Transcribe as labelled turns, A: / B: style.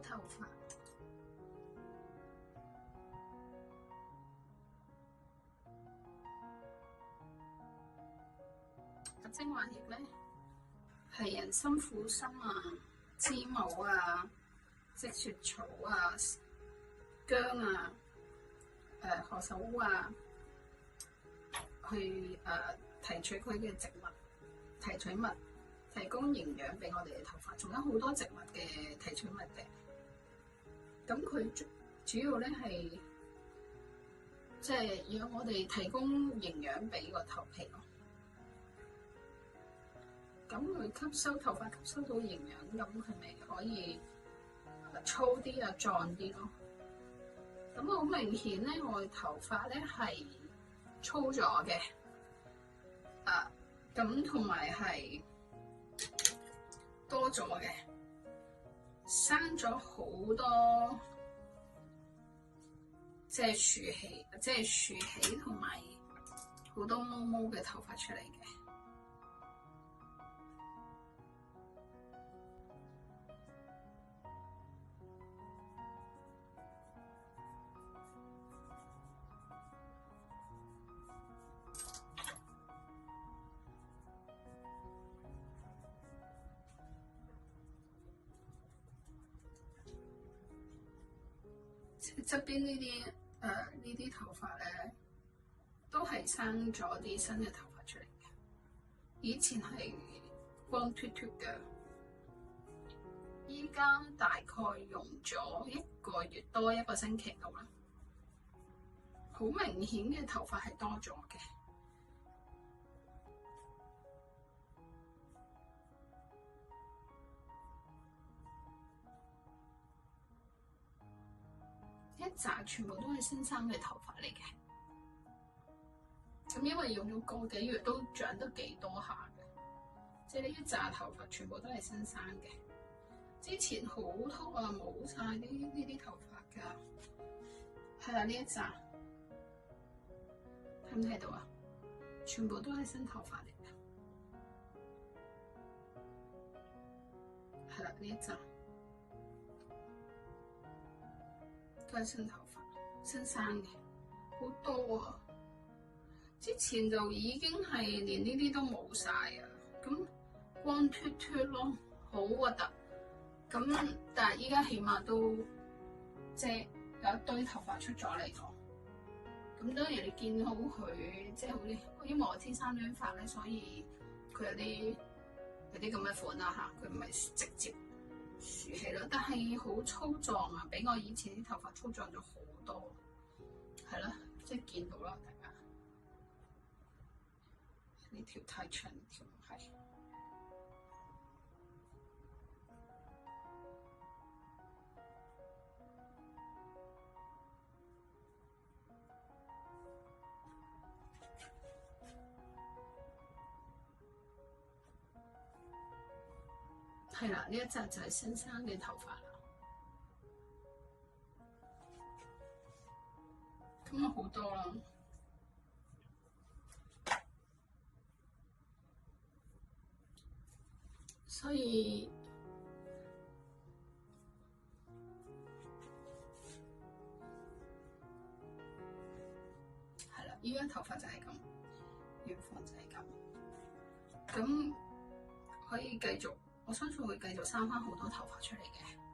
A: 頭髮。精華液咧係人參、苦參啊、知母啊、積雪草啊、薑啊、何首烏啊，去提取佢嘅植物提取物，提供營養俾我哋嘅頭髮。仲有好多植物嘅提取物嘅。咁佢主要咧係即係讓我哋提供營養俾個頭皮咯。咁佢吸收頭髮吸收到營養，咁佢咪可以粗啲啊、壯啲咯。咁好明顯咧，我嘅頭髮咧係粗咗嘅，咁同埋係多咗嘅，生咗好多即係豎起同埋好多毛毛嘅頭髮出嚟嘅。側邊呢啲頭髮咧，都係生咗啲新嘅頭髮出嚟嘅。以前係光脫脫嘅，依家大概用咗1個月多1個星期度啦，好明顯嘅頭髮係多咗嘅。一紮全部都係新生嘅頭髮嚟嘅，咁因為用咗個幾月都長得幾多下嘅，即係呢一紮頭髮全部都係新生嘅。之前好禿啊，冇晒呢啲頭髮㗎，係啊，呢一紮睇唔睇到啊？全部都係新頭髮嚟嘅，係啦，呢一紮。都係新頭髮，新生嘅，好多啊！之前就已經係連呢啲都冇晒啊，咁光脫脫咯，好核突。咁但係依家起碼都即係有一堆頭髮出咗嚟咯。咁當然你見好佢即係好啲，因為我天生短髮咧，所以佢有啲咁嘅款啦嚇，佢唔係直接豎起咯，但係好粗壯啊，比我以前啲頭髮粗壯咗好多，係啦，即係見到啦，大家呢條太長，呢條唔係，係啦，呢一紮就係新生嘅頭髮啦。咁啊好多啦，所以係啦，依家頭髮就係咁，原況就係咁，咁可以繼續，我相信會繼續生返好多頭髮出嚟嘅。